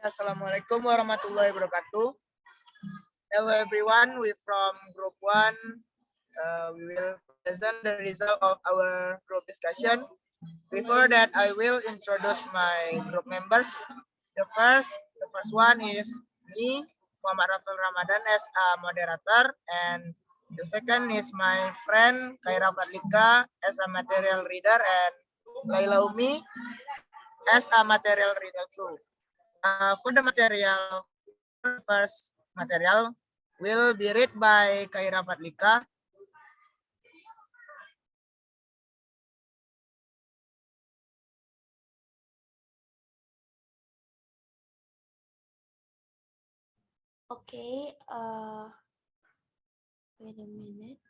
Assalamualaikum warahmatullahi wabarakatuh. Hello everyone, we from group 1. We will present the result of our group discussion. Before that, I will introduce my group members. The first one is me, Muhammad Rafel Ramadhan as a moderator, and the second is my friend Khaira Fadhlika as a material reader, and Layla Ummy as a material reader too. For the material, first material will be read by Khaira Fadhlika. Okay, wait a minute.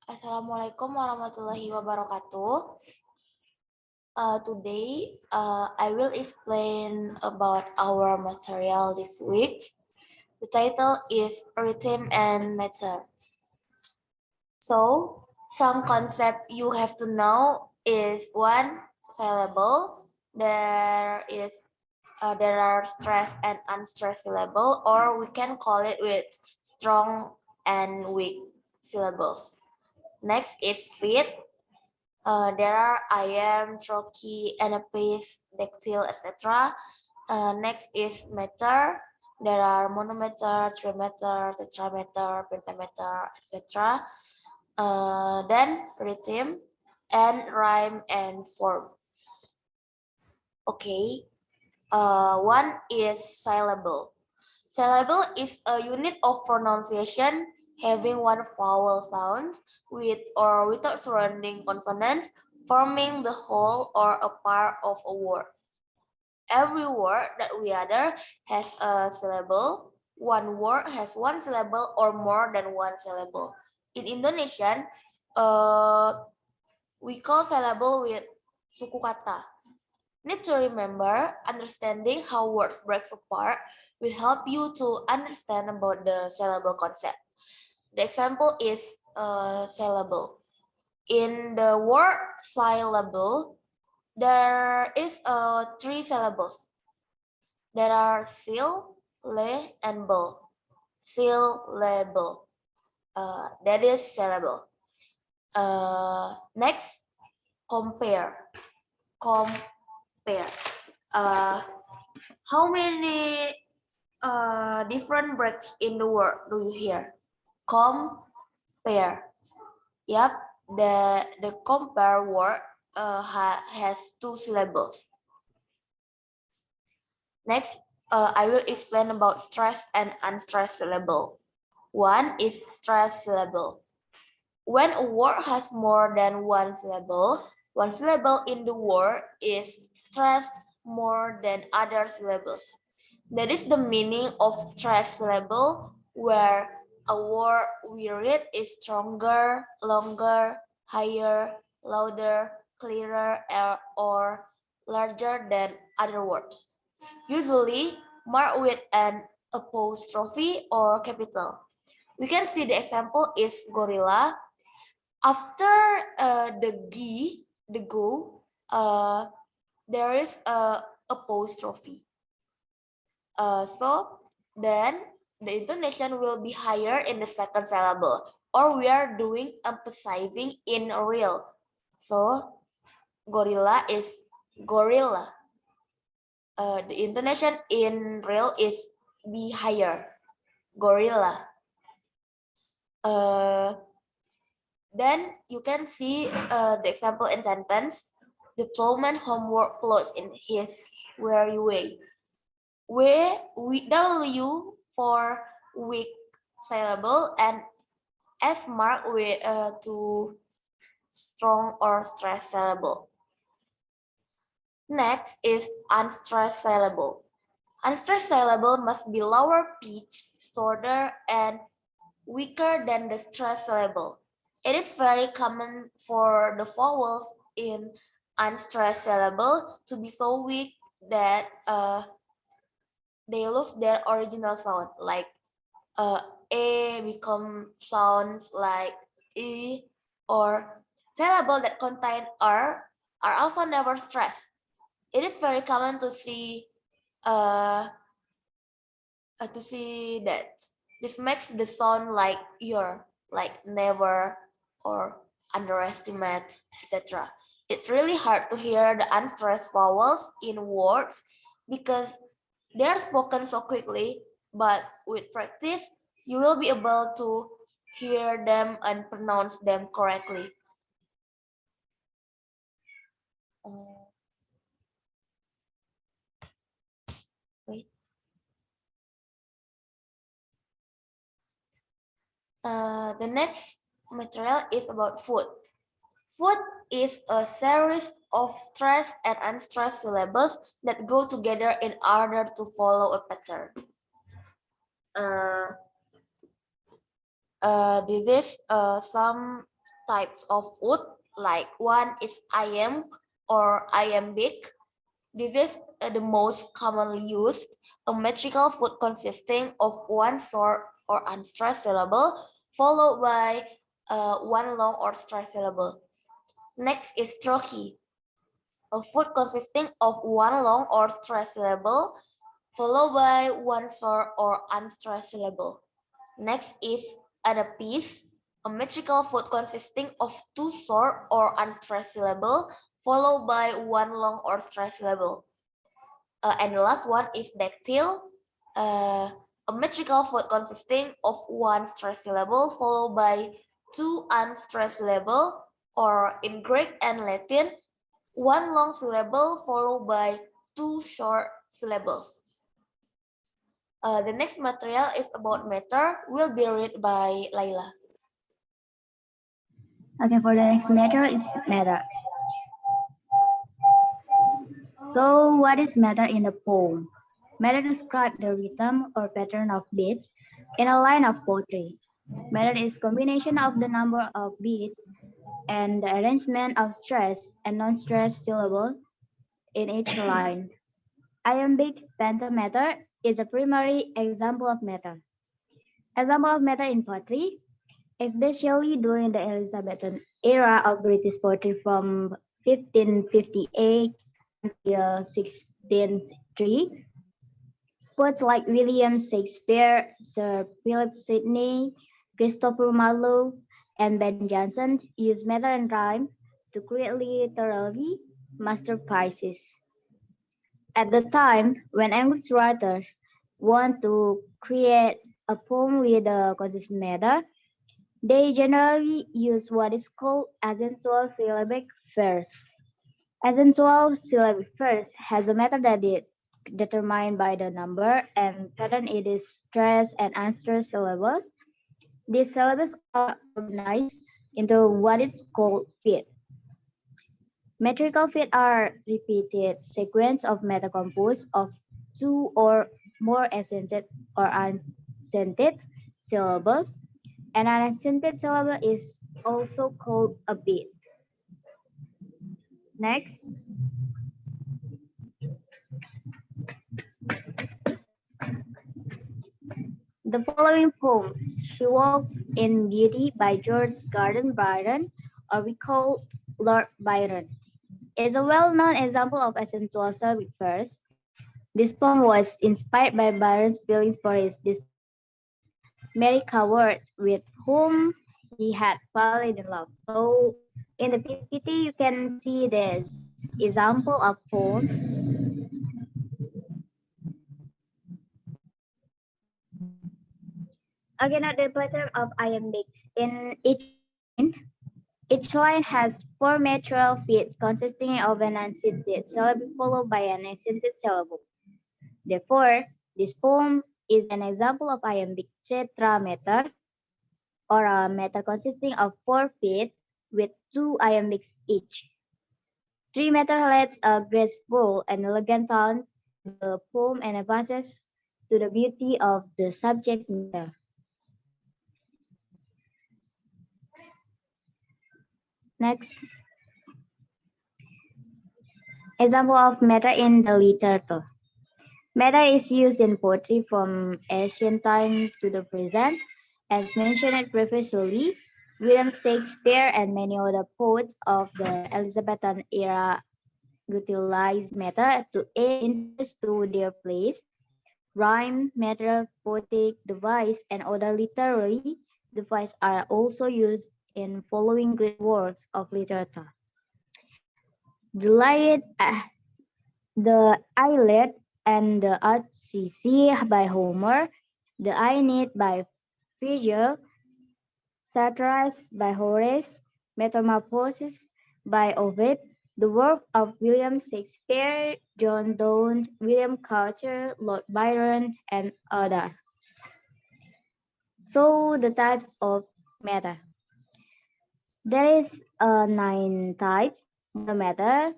Assalamualaikum warahmatullahi wabarakatuh. Today, I will explain about our material this week. The title is Rhythm and Metre. So, some concept you have to know is one, syllable. There are stressed and unstressed syllable, or we can call it with strong and weak syllables. Next is fit. There are I am, trochee, anapase, dactyl, etc. Next is meter. There are monometer, trimeter, tetrameter, pentameter, etc. Then rhythm and rhyme and form. Okay. One is syllable. Syllable is a unit of pronunciation having one vowel sound with or without surrounding consonants, forming the whole or a part of a word. Every word that we utter has a syllable. One word has one syllable or more than one syllable. In Indonesian, we call syllable with suku kata. Need to remember, understanding how words break apart will help you to understand about the syllable concept. The example is syllable. In the word syllable, there is 3 syllables. There are seal, le, and bel. Syllable. That is syllable. Next, compare. Compare. How many different breaks in the word do you hear? Compare. Yep, the compare word has 2 syllables. Next, I will explain about stressed and unstressed syllable. One is stressed syllable. When a word has more than one syllable in the word is stressed more than other syllables. That is the meaning of stressed syllable, where a word we read is stronger, longer, higher, louder, clearer, or larger than other words. Usually marked with an apostrophe or capital. We can see the example is gorilla. After the go, there is a apostrophe. So then the intonation will be higher in the second syllable, or we are doing emphasizing in real. So gorilla is gorilla. The intonation in real is be higher, gorilla. Then you can see the example in sentence. The plowman homework plots in his weary way. W for weak syllable and S mark with to strong or stressed syllable. Next is unstressed syllable. Unstressed syllable must be lower pitch, shorter, and weaker than the stressed syllable. It is very common for the vowels in unstressed syllable to be so weak that they lose their original sound, like A become sounds like E, or syllable that contain R are also never stressed. It is very common to see that this makes the sound like your, like never or underestimate, etc. It's really hard to hear the unstressed vowels in words because they are spoken so quickly, but with practice, you will be able to hear them and pronounce them correctly. Uh, wait. The next material is about food. Food is a series of stressed and unstressed syllables that go together in order to follow a pattern. This is some types of food, like one is ayam or iambic. This is the most commonly used, a metrical food consisting of one short or unstressed syllable followed by one long or stressed syllable. Next is trochee, a food consisting of one long or stressed syllable followed by one short or unstressed syllable. Next is adapese, a metrical food consisting of two short or unstressed syllable followed by one long or stressed syllable. And the last one is dactyl, a metrical food consisting of one stressed syllable followed by two unstressed syllable, or in Greek and Latin, one long syllable followed by two short syllables. The next material is about meter, will be read by Layla. Okay, for the next matter is matter. So what is matter in a poem? Matter describes the rhythm or pattern of beats in a line of poetry. Matter is combination of the number of beats and the arrangement of stressed and non-stressed syllables in each line. Iambic pentameter is a primary example of meter. Example of meter in poetry, especially during the Elizabethan era of British poetry from 1558 until 1603. Poets like William Shakespeare, Sir Philip Sidney, Christopher Marlowe, and Ben Jonson used meter and rhyme to create literary masterpieces. At the time, when English writers want to create a poem with a consistent meter, they generally use what is called accentual syllabic verse. Accentual syllabic verse has a meter that is determined by the number and pattern it is stressed and unstressed syllables. These syllables are organized into what is called feet. Metrical feet are repeated sequence of meter composed of two or more accented or unaccented syllables. An unaccented syllable is also called a beat. Next, the following poem, She Walks in Beauty by George Gordon Byron, or we call Lord Byron, is a well-known example of accentual syllabic verse. This poem was inspired by Byron's feelings for his deceased Mary Coward, with whom he had fallen in love. So in the PPT, you can see this example of poem. Again, at the pattern of iambics in each line has four metrical feet consisting of an unaccented syllable followed by an accented syllable. Therefore, this poem is an example of iambic tetrameter, or a meter consisting of 4 feet with 2 iambics each. 3 meter lets a graceful and elegant tone to the poem and advances to the beauty of the subject matter. Next, example of meter in the literature. Meter is used in poetry from ancient time to the present, as mentioned previously. William Shakespeare and many other poets of the Elizabethan era utilized meter to aid interest to their plays. Rhyme, meter, poetic device, and other literary devices are also used in following great works of literature. The Lied, the Iliad, and the Odyssey by Homer, the Aeneid by Virgil, Satires by Horace, Metamorphoses by Ovid, the work of William Shakespeare, John Donne, William Cowper, Lord Byron, and others. So the types of matter. There is 9 types. Monometer,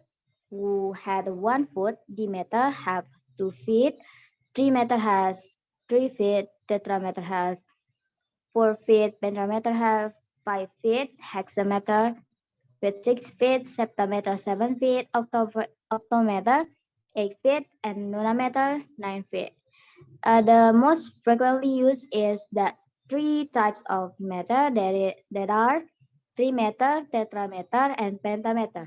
who had 1 foot. Dimeter have 2 feet. Trimeter has 3 feet. Tetrameter has 4 feet. Pentameter have 5 feet. Hexameter with 6 feet. Septameter 7 feet. Octometer 8 feet, and nonameter 9 feet. The most frequently used is the 3 types of meter that are trimeter, tetrameter, and pentameter.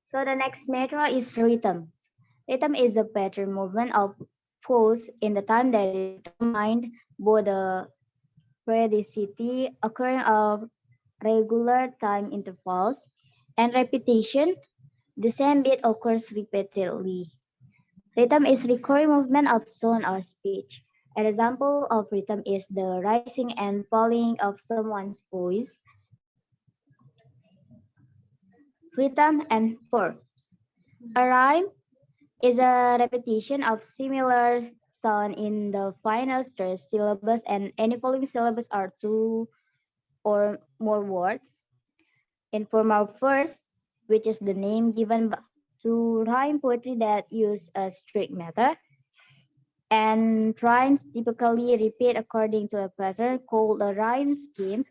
So the next meter is rhythm. Rhythm is a pattern movement of pulse in the time that is determined by the periodicity occurring of regular time intervals and repetition. The same beat occurs repeatedly. Rhythm is recurring movement of sound or speech. An example of rhythm is the rising and falling of someone's voice. Rhythm and form. A rhyme is a repetition of similar sound in the final stressed syllables, and any following syllables are 2 or more words. Informal verse, which is the name given to rhyme poetry that use a strict method. And rhymes typically repeat according to a pattern called a rhyme scheme.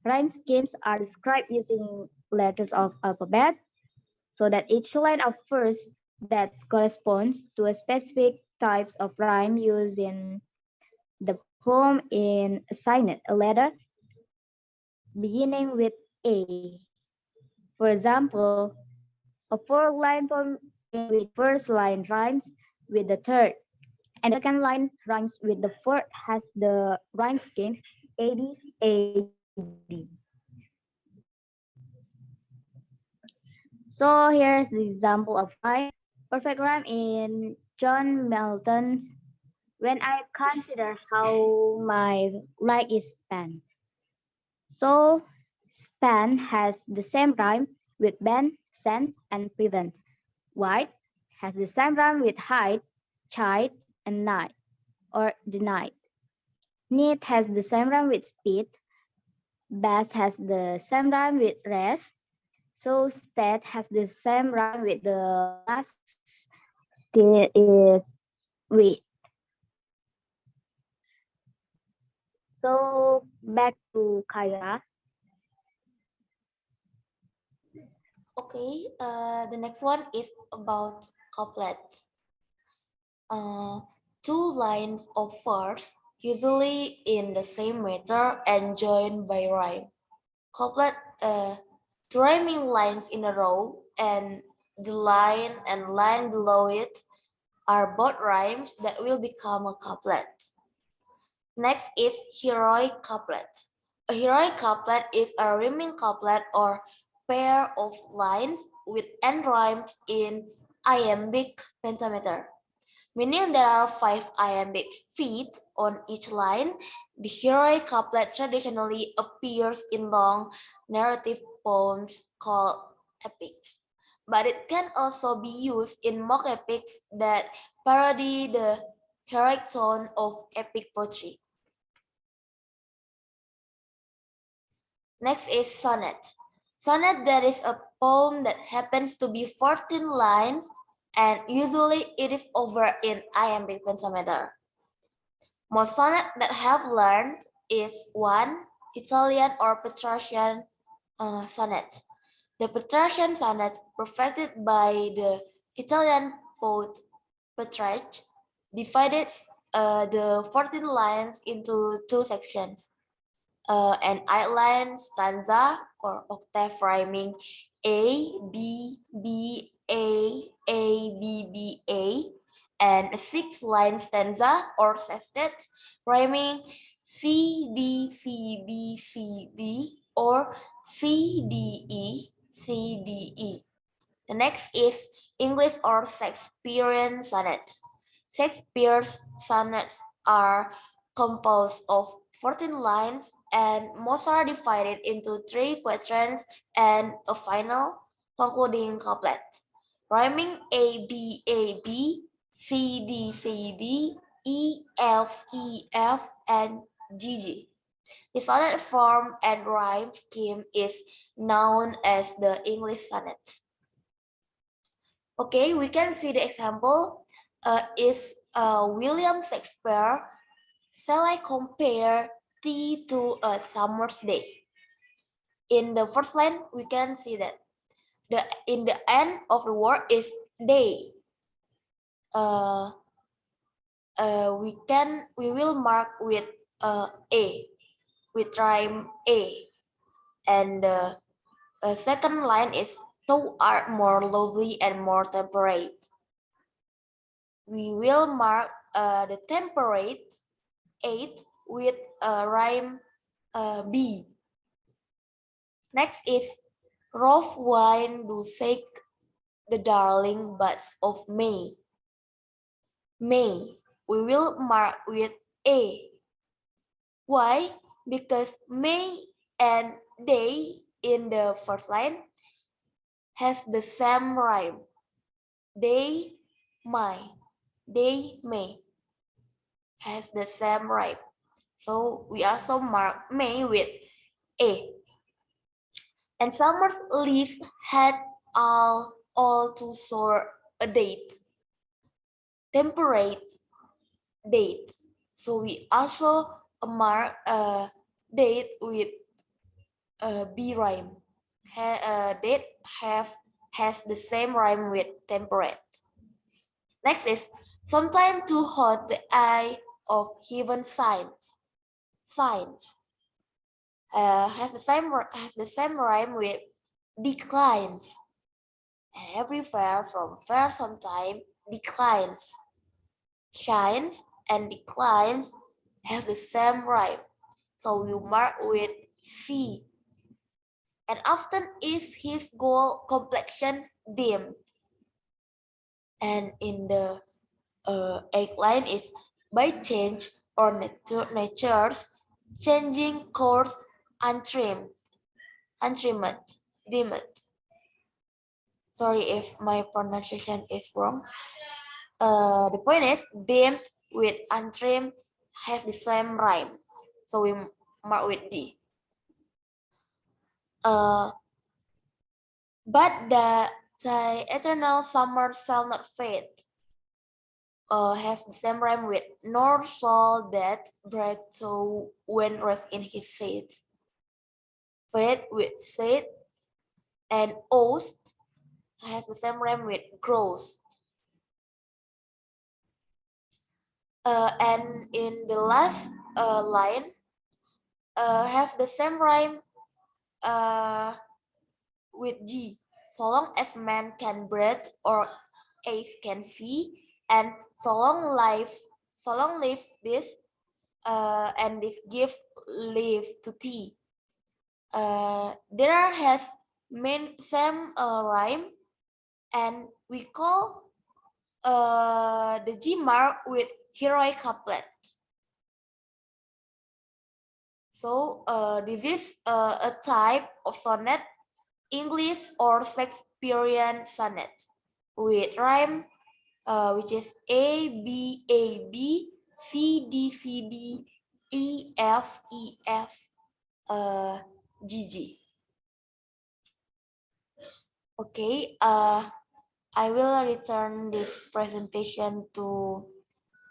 Rhyme schemes are described using letters of alphabet so that each line of verse that corresponds to a specific types of rhyme used in the poem in assigned a letter beginning with A. For example, a 4-line poem beginning with first line rhymes with the third, and the second line rhymes with the fourth has the rhyme scheme AD AD. So here's the example of rhyme. Perfect rhyme in John Milton's When I Consider How My Life is Spent. So span has the same rhyme with bend, send, and prevent. White has the same rhyme with hide, chide, and night or denied. Neat has the same rhyme with speed. Bass has the same rhyme with rest. So stat has the same rhyme with the last state is wait. So back to Khaira. Okay, the next one is about couplet. 2 lines of verse, usually in the same meter and joined by rhyme. Couplet, 2 rhyming lines in a row, and the line and line below it are both rhymes that will become a couplet. Next is heroic couplet. A heroic couplet is a rhyming couplet or pair of lines with end rhymes in iambic pentameter. Meaning there are 5 iambic feet on each line. The heroic couplet traditionally appears in long narrative poems called epics. But it can also be used in mock epics that parody the heroic tone of epic poetry. Next is sonnet. Sonnet, that is a poem that happens to be 14 lines, and usually it is over in iambic pentameter. Most sonnet that have learned is 1. Italian or Petrarchian sonnet. The Petrarchian sonnet, perfected by the Italian poet Petrarch, divided the 14 lines into 2 sections. an outline stanza or octave rhyming A, B, B, A, B, B, A, and a 6-line stanza or sestet rhyming C, D, C, D, C, D, or C, D, E, C, D, E. The next is English or Shakespearean sonnet. Shakespeare's sonnets are composed of 14 lines and most are divided into 3 quatrains and a final concluding couplet. Rhyming A, B, A, B, C, D, C, D, E, F, E, F, and G, G. The sonnet form and rhyme scheme is known as the English sonnet. Okay, we can see the example is William Shakespeare. Shall I compare tea to a summer's day? In the first line, we can see that in the end of the word is day. We will mark with a with rhyme a, and the second line is thou art more lovely and more temperate. We will mark the temperate 8 with rhyme B. Next is rough wine do shake the darling buds of May. May, we will mark with A. Why? Because May and day in the first line has the same rhyme. They, my, they, may has the same rhyme. So we also mark May with A. And summer's leaves had all to soar a date, temperate date. So we also mark a date with a B rhyme. Date has the same rhyme with temperate. Next is sometime to hot the eye of heaven signs. Signs has the same rhyme with declines. And every fair from fair sometime declines. Shines and declines have the same rhyme. So you mark with C. And often is his gold complexion dim. And in the eighth line is by change or nature's changing course untrimmed, dimmed. Sorry if my pronunciation is wrong. The point is dimmed with untrimmed have the same rhyme. So we mark with D. But the eternal summer shall not fade. Has the same rhyme with nor shall that break to when rest in his shade. Fade with shade and oath has the same rhyme with gross. And in the last line have the same rhyme with G. So long as man can breathe or eyes can see, and so long live this and this gift live to tea. There has same rhyme, and we call the G mark with heroic couplet. So this is a type of sonnet, English or Shakespearean sonnet with rhyme which is A, B, A, B, C, D, C, D, E, F, E, F, G, G. Okay, I will return this presentation to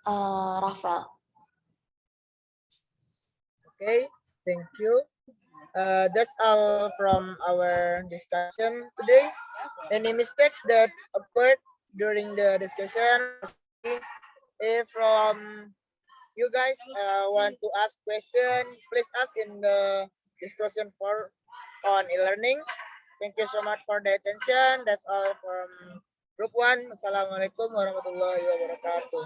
Rafel. Okay, thank you. That's all from our discussion today. Any mistakes that occurred during the discussion, from you guys want to ask question, please ask in the discussion for on e-learning. Thank you so much for the attention. That's all from group 1. Assalamualaikum warahmatullahi wabarakatuh.